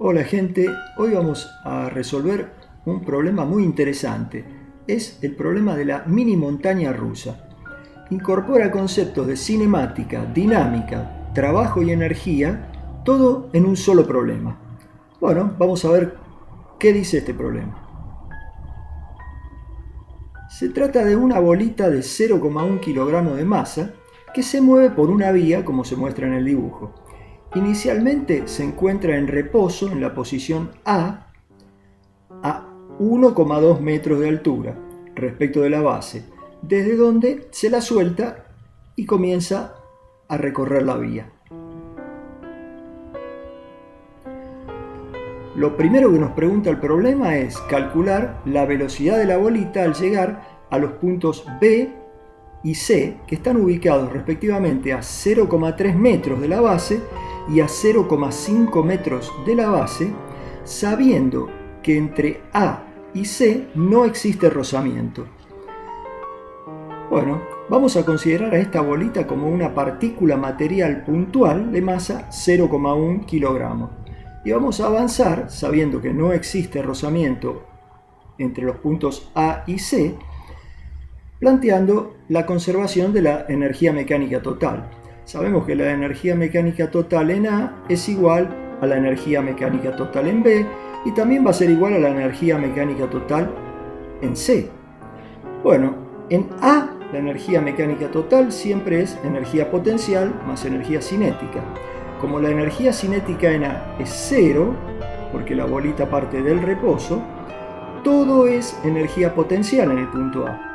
Hola gente, hoy vamos a resolver un problema muy interesante. Es el problema de la mini montaña rusa. Incorpora conceptos de cinemática, dinámica, trabajo y energía, todo en un solo problema. Bueno, vamos a ver qué dice este problema. Se trata de una bolita de 0,1 kilogramos de masa que se mueve por una vía como se muestra en el dibujo. Inicialmente se encuentra en reposo en la posición A 1,2 metros de altura respecto de la base, desde donde se la suelta y comienza a recorrer la vía. Lo primero que nos pregunta el problema es calcular la velocidad de la bolita al llegar a los puntos B y C, que están ubicados respectivamente a 0,3 metros de la base y a 0,5 metros de la base, sabiendo que entre A y C no existe rozamiento. Bueno, vamos a considerar a esta bolita como una partícula material puntual de masa 0,1 kilogramos. Y vamos a avanzar, sabiendo que no existe rozamiento entre los puntos A y C, planteando la conservación de la energía mecánica total. Sabemos que la energía mecánica total en A es igual a la energía mecánica total en B y también va a ser igual a la energía mecánica total en C. Bueno, en A la energía mecánica total siempre es energía potencial más energía cinética. Como la energía cinética en A es cero, porque la bolita parte del reposo, todo es energía potencial en el punto A.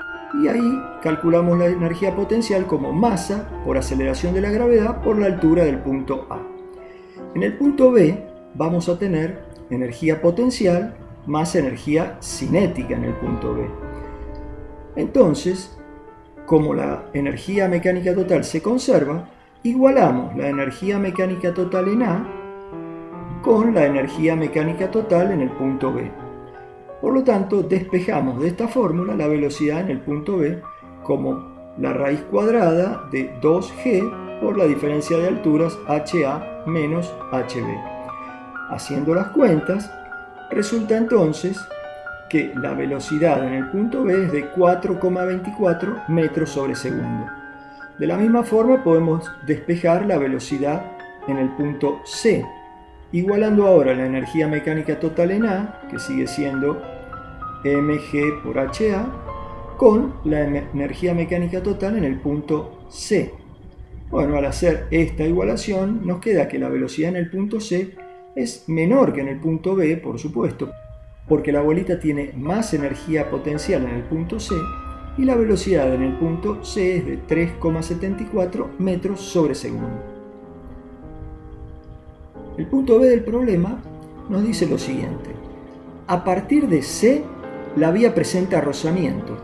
Y ahí calculamos la energía potencial como masa por aceleración de la gravedad por la altura del punto A. En el punto B vamos a tener energía potencial más energía cinética en el punto B. Entonces, como la energía mecánica total se conserva, igualamos la energía mecánica total en A con la energía mecánica total en el punto B. Por lo tanto, despejamos de esta fórmula la velocidad en el punto B como la raíz cuadrada de 2g por la diferencia de alturas HA menos HB. Haciendo las cuentas, resulta entonces que la velocidad en el punto B es de 4,24 metros sobre segundo. De la misma forma podemos despejar la velocidad en el punto C, igualando ahora la energía mecánica total en A, que sigue siendo mg por HA, con la energía mecánica total en el punto C. Bueno, al hacer esta igualación nos queda que la velocidad en el punto C es menor que en el punto B, por supuesto, porque la bolita tiene más energía potencial en el punto C y la velocidad en el punto C es de 3,74 metros sobre segundo. El punto B del problema nos dice lo siguiente: a partir de C la vía presenta rozamiento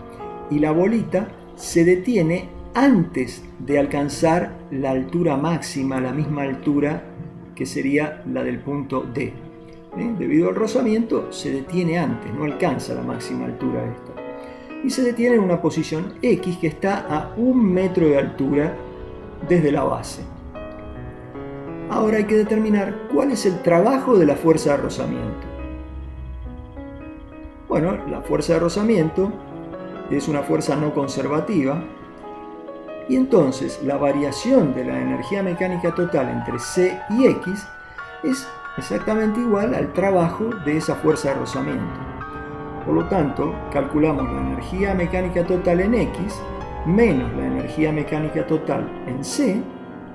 y la bolita se detiene antes de alcanzar la altura máxima, la misma altura que sería la del punto D. Debido al rozamiento se detiene antes, no alcanza la máxima altura esta. Y se detiene en una posición X que está a 1 metro de altura desde la base. Ahora hay que determinar cuál es el trabajo de la fuerza de rozamiento. Bueno, la fuerza de rozamiento es una fuerza no conservativa y entonces la variación de la energía mecánica total entre C y X es exactamente igual al trabajo de esa fuerza de rozamiento. Por lo tanto, calculamos la energía mecánica total en X menos la energía mecánica total en C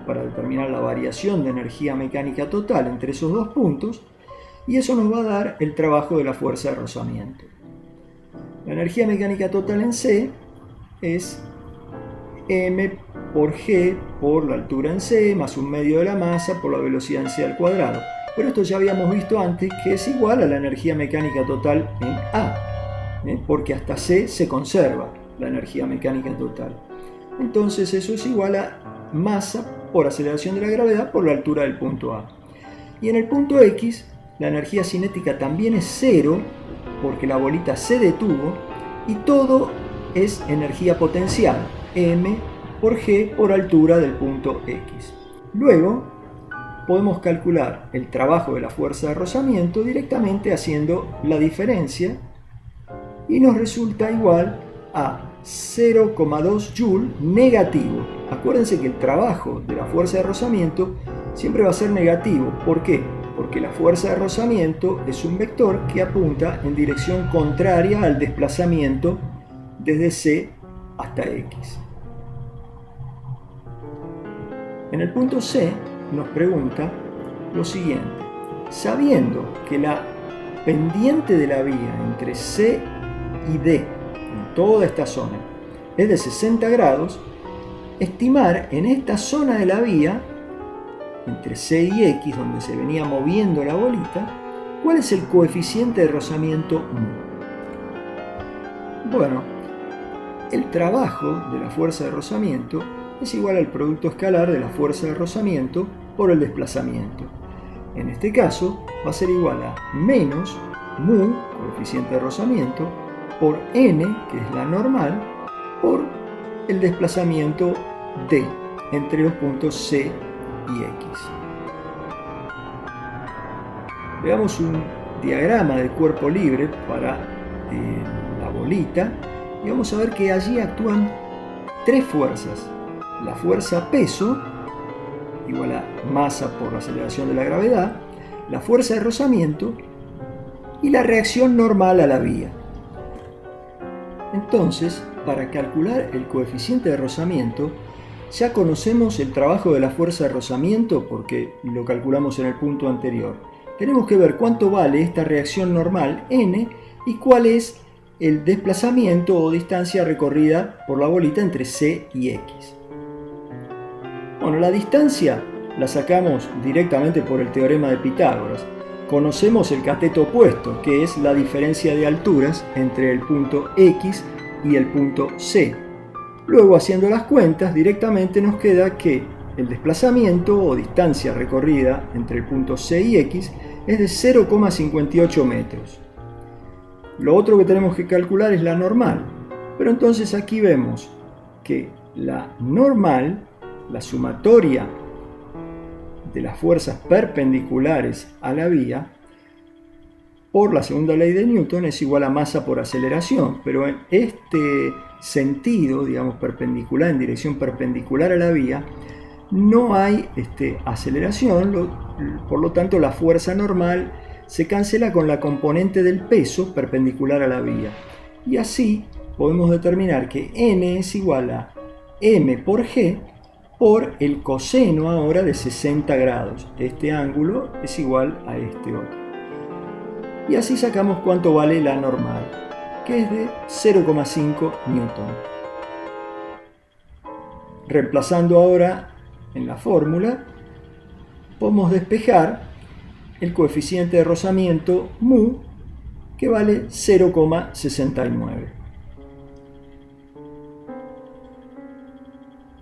para determinar la variación de energía mecánica total entre esos dos puntos, y eso nos va a dar el trabajo de la fuerza de rozamiento. La energía mecánica total en C es m por g por la altura en C más 1/2 de la masa por la velocidad en C al cuadrado. Pero esto ya habíamos visto antes que es igual a la energía mecánica total en A, porque hasta C se conserva la energía mecánica total. Entonces eso es igual a masa por aceleración de la gravedad por la altura del punto A. Y en el punto X la energía cinética también es cero porque la bolita se detuvo y todo es energía potencial, m por g por altura del punto X. Luego podemos calcular el trabajo de la fuerza de rozamiento directamente haciendo la diferencia y nos resulta igual a 0,2 Joule negativo. Acuérdense que el trabajo de la fuerza de rozamiento siempre va a ser negativo. ¿Por qué? Porque la fuerza de rozamiento es un vector que apunta en dirección contraria al desplazamiento desde C hasta X. En el punto C nos pregunta lo siguiente: sabiendo que la pendiente de la vía entre C y D en toda esta zona es de 60 grados, estimar en esta zona de la vía entre C y X, donde se venía moviendo la bolita, cuál es el coeficiente de rozamiento mu. Bueno, el trabajo de la fuerza de rozamiento es igual al producto escalar de la fuerza de rozamiento por el desplazamiento. En este caso va a ser igual a menos mu, coeficiente de rozamiento, por n, que es la normal, por el desplazamiento d entre los puntos C y X. Veamos un diagrama de cuerpo libre para la bolita y vamos a ver que allí actúan tres fuerzas: la fuerza peso, igual a masa por la aceleración de la gravedad, la fuerza de rozamiento y la reacción normal a la vía. Entonces, para calcular el coeficiente de rozamiento, ya conocemos el trabajo de la fuerza de rozamiento porque lo calculamos en el punto anterior. Tenemos que ver cuánto vale esta reacción normal n y cuál es el desplazamiento o distancia recorrida por la bolita entre C y X. Bueno, la distancia la sacamos directamente por el teorema de Pitágoras. Conocemos el cateto opuesto, que es la diferencia de alturas entre el punto X y el punto C. Luego, haciendo las cuentas, directamente nos queda que el desplazamiento o distancia recorrida entre el punto C y X es de 0,58 metros. Lo otro que tenemos que calcular es la normal. Pero entonces aquí vemos que la normal, la sumatoria de las fuerzas perpendiculares a la vía, por la segunda ley de Newton es igual a masa por aceleración, pero en este sentido, digamos perpendicular, en dirección perpendicular a la vía, no hay aceleración, por lo tanto la fuerza normal se cancela con la componente del peso perpendicular a la vía. Y así podemos determinar que n es igual a m por g por el coseno ahora de 60 grados. Este ángulo es igual a este otro. Y así sacamos cuánto vale la normal, que es de 0,5 newton. Reemplazando ahora en la fórmula, podemos despejar el coeficiente de rozamiento mu, que vale 0,69.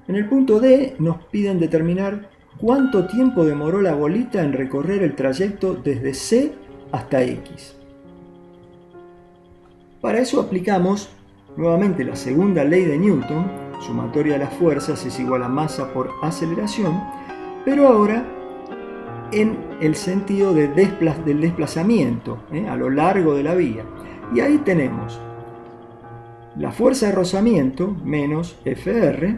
En el punto D nos piden determinar cuánto tiempo demoró la bolita en recorrer el trayecto desde C hasta X. Para eso aplicamos nuevamente la segunda ley de Newton, sumatoria de las fuerzas es igual a masa por aceleración, pero ahora en el sentido del desplazamiento a lo largo de la vía. Y ahí tenemos la fuerza de rozamiento menos Fr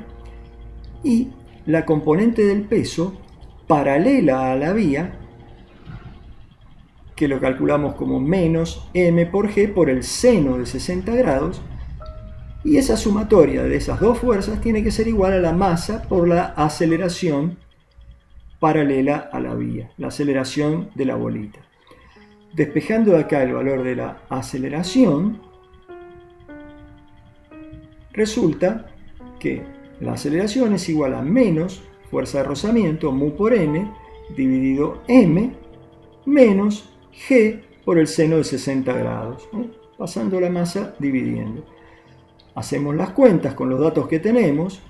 y la componente del peso paralela a la vía, que lo calculamos como menos m por g por el seno de 60 grados, y esa sumatoria de esas dos fuerzas tiene que ser igual a la masa por la aceleración paralela a la vía, la aceleración de la bolita. Despejando de acá el valor de la aceleración, resulta que la aceleración es igual a menos fuerza de rozamiento, mu por n, dividido m, menos g por el seno de 60 grados, pasando la masa dividiendo. Hacemos las cuentas con los datos que tenemos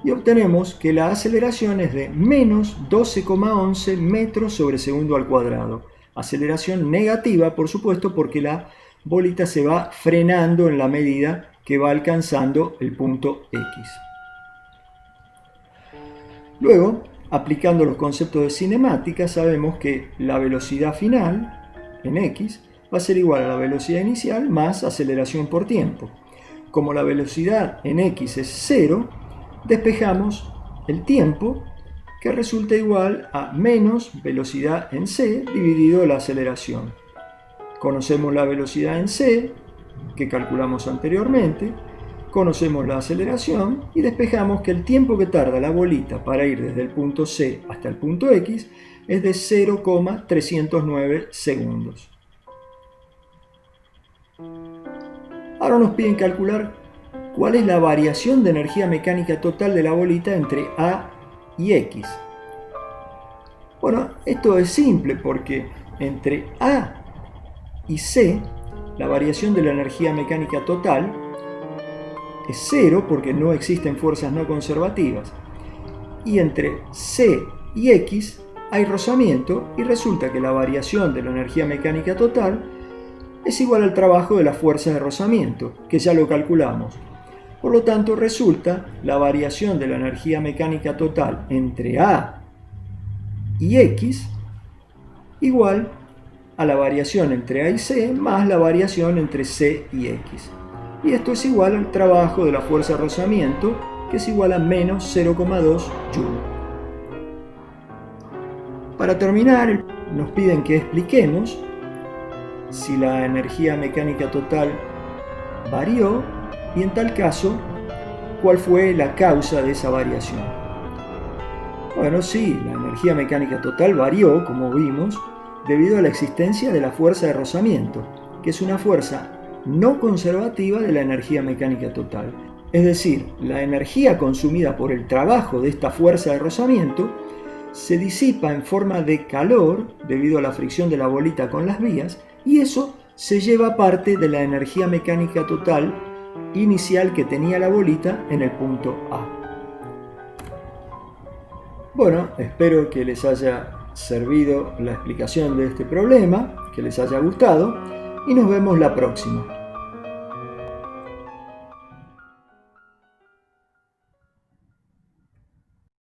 y obtenemos que la aceleración es de menos 12,11 metros sobre segundo al cuadrado. Aceleración negativa, por supuesto, porque la bolita se va frenando en la medida que va alcanzando el punto X. Luego, Aplicando los conceptos de cinemática, sabemos que la velocidad final, en x, va a ser igual a la velocidad inicial más aceleración por tiempo. Como la velocidad en x es 0, despejamos el tiempo, que resulta igual a menos velocidad en c dividido la aceleración. Conocemos la velocidad en c, que calculamos anteriormente, conocemos la aceleración y despejamos que el tiempo que tarda la bolita para ir desde el punto C hasta el punto X es de 0,309 segundos. Ahora nos piden calcular cuál es la variación de energía mecánica total de la bolita entre A y X. Bueno, esto es simple porque entre A y C la variación de la energía mecánica total es 0 porque no existen fuerzas no conservativas. Y entre C y X hay rozamiento y resulta que la variación de la energía mecánica total es igual al trabajo de las fuerzas de rozamiento, que ya lo calculamos. Por lo tanto, resulta la variación de la energía mecánica total entre A y X igual a la variación entre A y C más la variación entre C y X. Y esto es igual al trabajo de la fuerza de rozamiento, que es igual a menos 0,2 Joule. Para terminar, nos piden que expliquemos si la energía mecánica total varió y, en tal caso, cuál fue la causa de esa variación. Bueno, sí, la energía mecánica total varió, como vimos, debido a la existencia de la fuerza de rozamiento, que es una fuerza no conservativa de la energía mecánica total. Es decir, la energía consumida por el trabajo de esta fuerza de rozamiento se disipa en forma de calor debido a la fricción de la bolita con las vías, y eso se lleva parte de la energía mecánica total inicial que tenía la bolita en el punto A. Bueno, espero que les haya servido la explicación de este problema, que les haya gustado, y nos vemos la próxima.